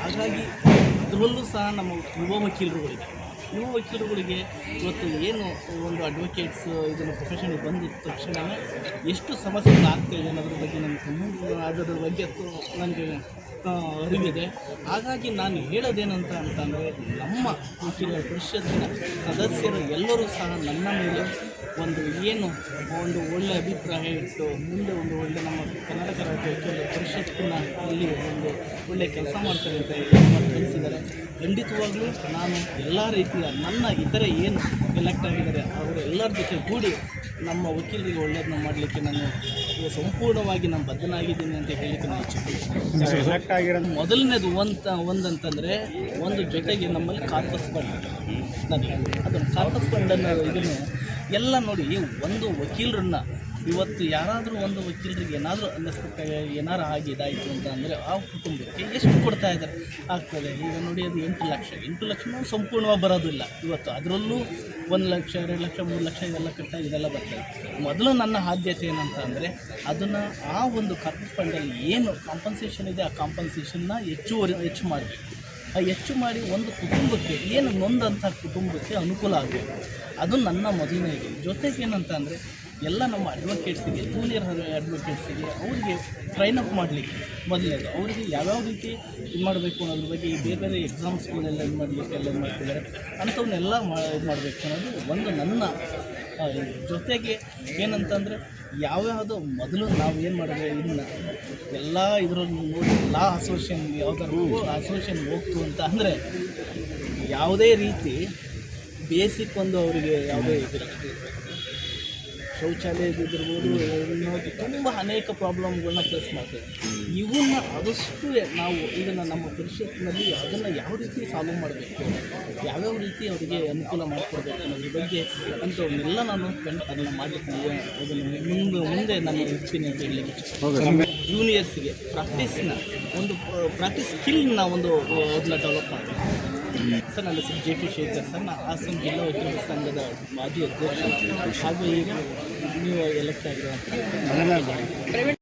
ಹಾಗಾಗಿ ಅದರಲ್ಲೂ ಸಹ ನಮ್ಮ ಯುವ ವಕೀಲರುಗಳಿಗೆ ಇವತ್ತು ಏನು ಒಂದು ಅಡ್ವೊಕೇಟ್ಸ್ ಇದನ್ನು ಪ್ರೊಫೆಷನ್ಗೆ ಬಂದ ತಕ್ಷಣ ಎಷ್ಟು ಸಮಸ್ಯೆಗಳು ಆಗ್ತಾಯಿದೆ ಅನ್ನೋದ್ರ ಬಗ್ಗೆ ಅದರ ಬಗ್ಗೆ ನನಗೆ ಅರಿವಿದೆ. ಹಾಗಾಗಿ ನಾನು ಹೇಳೋದೇನಂತಂದರೆ ನಮ್ಮ ವಕೀಲರ ಪರಿಷತ್ತಿನ ಸದಸ್ಯರು ಎಲ್ಲರೂ ಸಹ ನನ್ನ ಮೇಲೆ ಒಂದು ಒಳ್ಳೆಯ ಅಭಿಪ್ರಾಯ ಇಟ್ಟು ಮುಂದೆ ಒಂದು ಒಳ್ಳೆ ನಮ್ಮ ಕರ್ನಾಟಕ ರಾಜ್ಯ ವಕೀಲರ ಪರಿಷತ್ತಿನ ಇಲ್ಲಿ ಒಂದು ಒಳ್ಳೆಯ ಕೆಲಸ ಮಾಡ್ತಾರೆ ಅಂತ ತಿಳಿಸಿದ್ದಾರೆ. ಖಂಡಿತವಾಗ್ಲೂ ನಾನು ಎಲ್ಲ ರೀತಿಯ ನನ್ನ ಇತರೆ ಏನು ಎಲೆಕ್ಟ್ ಆಗಿದ್ದಾರೆ ಅವರು ಎಲ್ಲರ ಜೊತೆ ಕೂಡಿ ನಮ್ಮ ವಕೀಲರಿಗೆ ಒಳ್ಳೆಯದನ್ನ ಮಾಡಲಿಕ್ಕೆ ನಾನು ಸಂಪೂರ್ಣವಾಗಿ ನಾನು ಬದ್ಧನಾಗಿದ್ದೀನಿ ಅಂತ ಹೇಳಲಿಕ್ಕೆ ನಾನು ಇಚ್ಛೆ. ಮೊದಲನೇದು ಒಂದಂತಂದರೆ ಒಂದು ಜೊತೆಗೆ ನಮ್ಮಲ್ಲಿ ಕಾರ್ಪಸ್ ಫಂಡ್ ನನಗೆ ಅದನ್ನು ಕಾರ್ಪಸ್ ಫಂಡನ್ನು ಇದನ್ನು ಎಲ್ಲ ನೋಡಿ, ಒಂದು ವಕೀಲರನ್ನ ಇವತ್ತು ಯಾರಾದರೂ ಒಂದು ವಕೀಲರಿಗೆ ಏನಾದರೂ ಏನಾರು ಇದಾಯಿತು ಅಂತ ಅಂದರೆ ಆ ಕುಟುಂಬಕ್ಕೆ ಎಷ್ಟು ಕೊಡ್ತಾ ಇದ್ದಾರೆ ಆಗ್ತದೆ. ಈಗ ನೋಡಿ, ಅದು 8 ಲಕ್ಷ ಸಂಪೂರ್ಣವಾಗಿ ಬರೋದಿಲ್ಲ ಇವತ್ತು. ಅದರಲ್ಲೂ 1 ಲಕ್ಷ 2 ಲಕ್ಷ 3 ಲಕ್ಷ ಇದೆಲ್ಲ ಕಟ್ಟಾಗಿ ಇದೆಲ್ಲ ಬರ್ತದೆ. ಮೊದಲು ನನ್ನ ಆದ್ಯತೆ ಏನಂತ ಅಂದರೆ ಅದನ್ನು ಆ ಒಂದು ಕಾರ್ಪೊರೇಟ್ ಫಂಡಲ್ಲಿ ಏನು ಕಾಂಪನ್ಸೇಷನ್ ಇದೆ ಆ ಕಾಂಪನ್ಸೇಷನ್ನ ಹೆಚ್ಚು ಮಾಡಬೇಕು. ಹೆಚ್ಚು ಮಾಡಿ ಒಂದು ಕುಟುಂಬಕ್ಕೆ ಏನು ನೊಂದಂಥ ಕುಟುಂಬಕ್ಕೆ ಅನುಕೂಲ ಆಗಬೇಕು. ಅದು ನನ್ನ ಮೊದಲನೇ ಇದೆ. ಜೊತೆಗೆ ಏನಂತ ಅಂದರೆ ಎಲ್ಲ ನಮ್ಮ ಅಡ್ವೊಕೇಟ್ಸಿಗೆ, ಜೂನಿಯರ್ ಅಡ್ವೊಕೇಟ್ಸಿಗೆ ಅವರಿಗೆ ಟ್ರೈನ್ ಅಪ್ ಮಾಡಲಿಕ್ಕೆ ಮೊದಲನೇದು ಅವರಿಗೆ ಯಾವ್ಯಾವ ರೀತಿ ಇದು ಮಾಡಬೇಕು ಅನ್ನೋದ್ರ ಬಗ್ಗೆ ಈ ಬೇರೆ ಎಕ್ಸಾಮ್ಸ್ಗಳೆಲ್ಲ ಇದು ಮಾಡಲಿಕ್ಕೆ ಎಲ್ಲ ಮಾಡ್ತಿದ್ದಾರೆ ಅಂಥವನ್ನೆಲ್ಲ ಇದು ಮಾಡಬೇಕು ಅನ್ನೋದು ಒಂದು ನನ್ನ ಜೊತೆಗೆ ಏನಂತಂದರೆ ಯಾವ್ಯಾವುದು ಮೊದಲು ನಾವು ಏನು ಮಾಡಿದ್ರೆ ಇನ್ನು ಎಲ್ಲ ಇದರಲ್ಲಿ ನೋಡಿ ಲಾ ಅಸೋಸಿಯೇಷನ್ ಯಾವ್ದಾದ್ರು ಅಸೋಸಿಯೇಷನ್ ಹೋಗ್ತು ಅಂತ ಅಂದರೆ ಯಾವುದೇ ರೀತಿ ಬೇಸಿಕ್ ಒಂದು ಅವರಿಗೆ ಯಾವುದೇ ಇದಿಲ್ಲ, ಶೌಚಾಲಯದಿರ್ಬೋದು, ನೋಡಿ ತುಂಬ ಅನೇಕ ಪ್ರಾಬ್ಲಮ್ಗಳನ್ನ ಫೇಸ್ ಮಾಡ್ತೇವೆ. ಇವನ್ನ ಆದಷ್ಟು ನಾವು ಇದನ್ನು ನಮ್ಮ ಪರಿಷತ್ನಲ್ಲಿ ಅದನ್ನು ಯಾವ ರೀತಿ ಸಾಲ್ವ್ ಮಾಡಬೇಕು, ಯಾವ್ಯಾವ ರೀತಿ ಅವರಿಗೆ ಅನುಕೂಲ ಮಾಡಿಕೊಡ್ಬೇಕು ಅನ್ನೋದ್ರ ಬಗ್ಗೆ ಅಂಥವನ್ನೆಲ್ಲ ನಾನು ಅದನ್ನು ಮಾಡಲಿಕ್ಕೆ ಅದನ್ನು ಮುಂದೆ ನಾನು ಇರ್ತೀನಿ ಅಂತ ಹೇಳಲಿಕ್ಕೆ. ಜೂನಿಯರ್ಸ್ಗೆ ಪ್ರಾಕ್ಟೀಸ್ ಸ್ಕಿಲ್ನ ಅದನ್ನ ಡೆವಲಪ್ ಮಾಡಬೇಕು. ಸರ್, ನನ್ನ ಹೆಸರು JP ಶೇಖರ್ ಸರ್. ನಾನು ಹಾಸನ ಜಿಲ್ಲಾ ವಕೀಲರ ಸಂಘದ ಮಾಜಿ ಅಧ್ಯಕ್ಷ ಹಾಗೂ ಈಗ ನೀವು ಎಲೆಕ್ಟ್ ಆಗಿರುವಂಥ